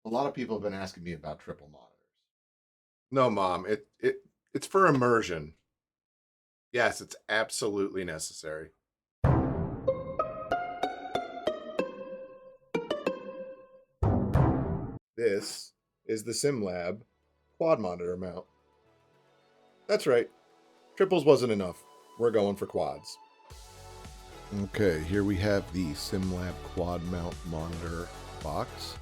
A lot of people have been asking me about triple monitors. No, mom, it's for immersion. Yes, it's absolutely necessary. This is the SimLab Quad Monitor mount. That's right. Triples wasn't enough. We're going for quads. Okay, here we have the SimLab Quad Mount Monitor box,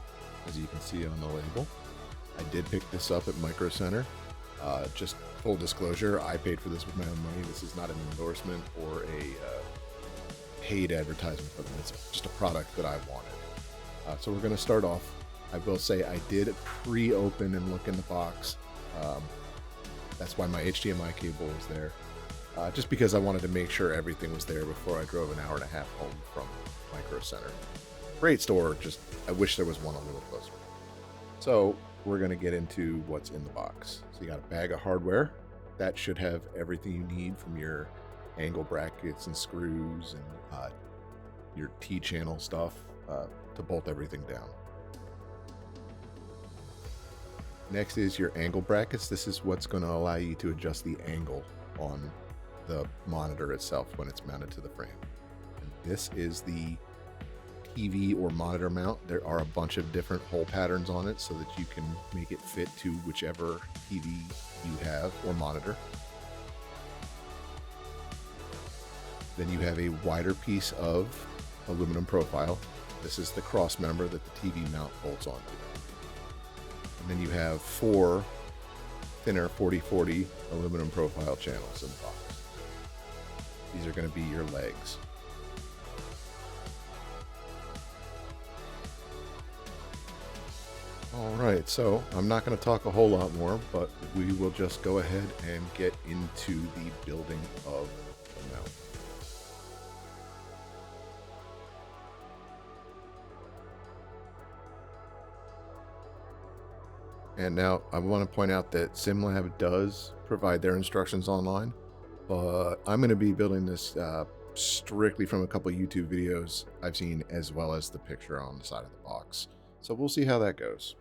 as you can see on the label. I did pick this up at Micro Center. Just full disclosure, I paid for this with my own money. This is not an endorsement or a paid advertisement for them. It's just a product that I wanted. So we're going to start off. I will say I did pre-open and look in the box. That's why my HDMI cable was there. Just because I wanted to make sure everything was there before I drove an hour and a half home from Micro Center. Great store, just I wish there was one a little closer. So we're going to get into what's in the box. So you got a bag of hardware. That should have everything you need from your angle brackets and screws and your T-channel stuff to bolt everything down. Next is your angle brackets. This is what's going to allow you to adjust the angle on the monitor itself when it's mounted to the frame. And this is the TV or monitor mount. There are a bunch of different hole patterns on it so that you can make it fit to whichever TV you have or monitor. Then you have a wider piece of aluminum profile. This is the cross member that the TV mount bolts onto. And then you have 4 thinner 40/40 aluminum profile channels in the box. These are going to be your legs. All right, so I'm not going to talk a whole lot more, but we will just go ahead and get into the building of the mount. And now I want to point out that SimLab does provide their instructions online, but I'm going to be building this strictly from a couple YouTube videos I've seen, as well as the picture on the side of the box. So we'll see how that goes.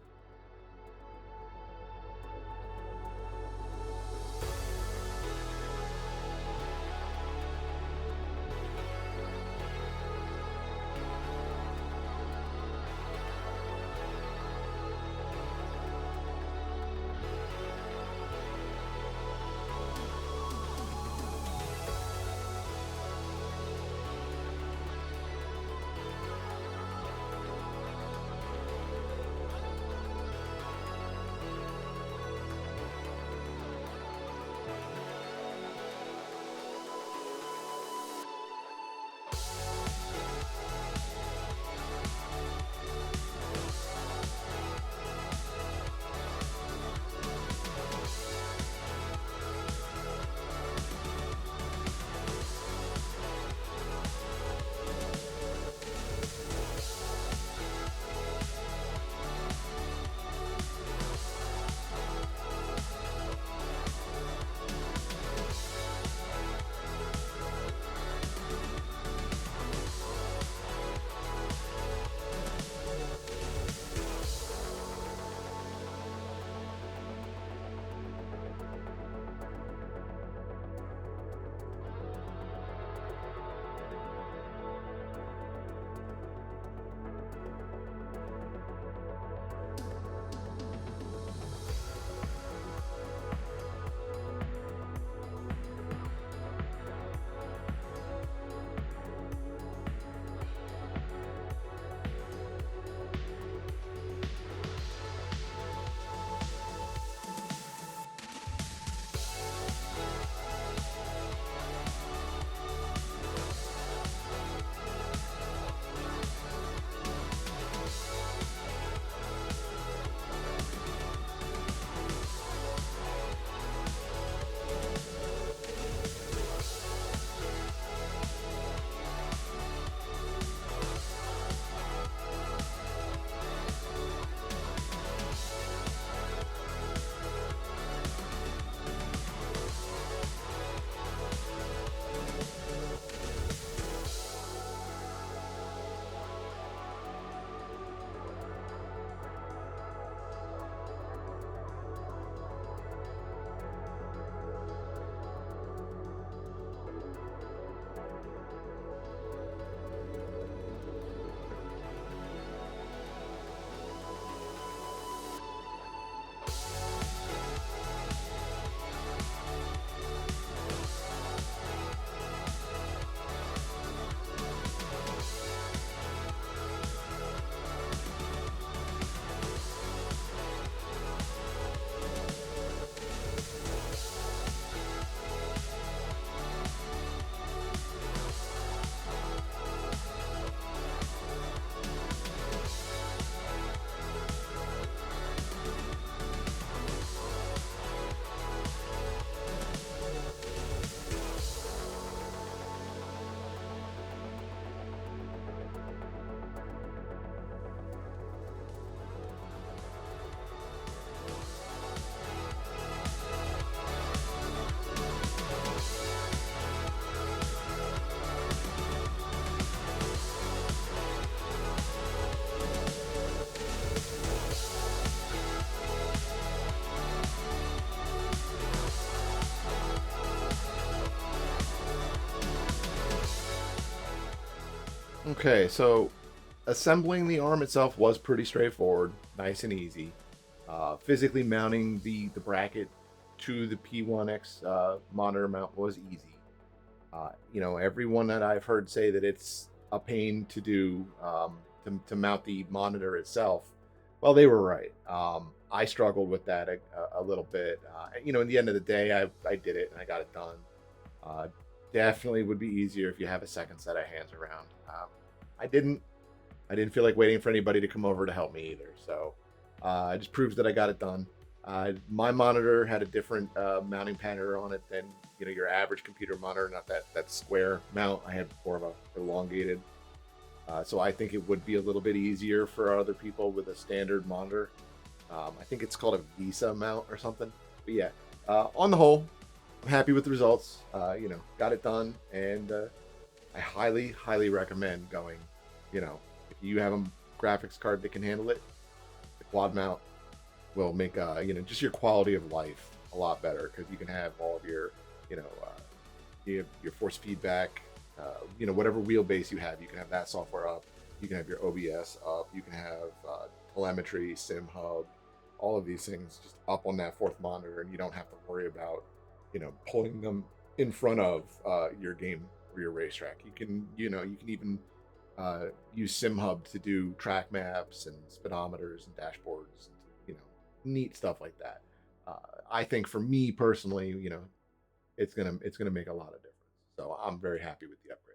Okay, so assembling the arm itself was pretty straightforward, nice and easy. Physically mounting the bracket to the P1X monitor mount was easy. Everyone that I've heard say that it's a pain to do to mount the monitor itself, well, they were right. I struggled with that a little bit. In the end of the day, I did it and I got it done. Uh, Definitely would be easier if you have a second set of hands around. I didn't. I didn't feel like waiting for anybody to come over to help me either. So it just proves that I got it done. My monitor had a different mounting pattern on it than your average computer monitor, not that square mount. I had more of a elongated. So I think it would be a little bit easier for other people with a standard monitor. I think it's called a Visa mount or something. But yeah, on the whole, I'm happy with the results. Got it done, and I highly, highly recommend going. If you have a graphics card that can handle it, the quad mount will make just your quality of life a lot better because you can have all of your your force feedback, whatever wheelbase you have, you can have that software up. You can have your OBS up. You can have telemetry, Sim Hub, all of these things just up on that fourth monitor, and you don't have to worry about pulling them in front of your game or your racetrack. You can even use SimHub to do track maps and speedometers and dashboards, and neat stuff like that. I think for me personally, it's gonna make a lot of difference. So I'm very happy with the upgrade.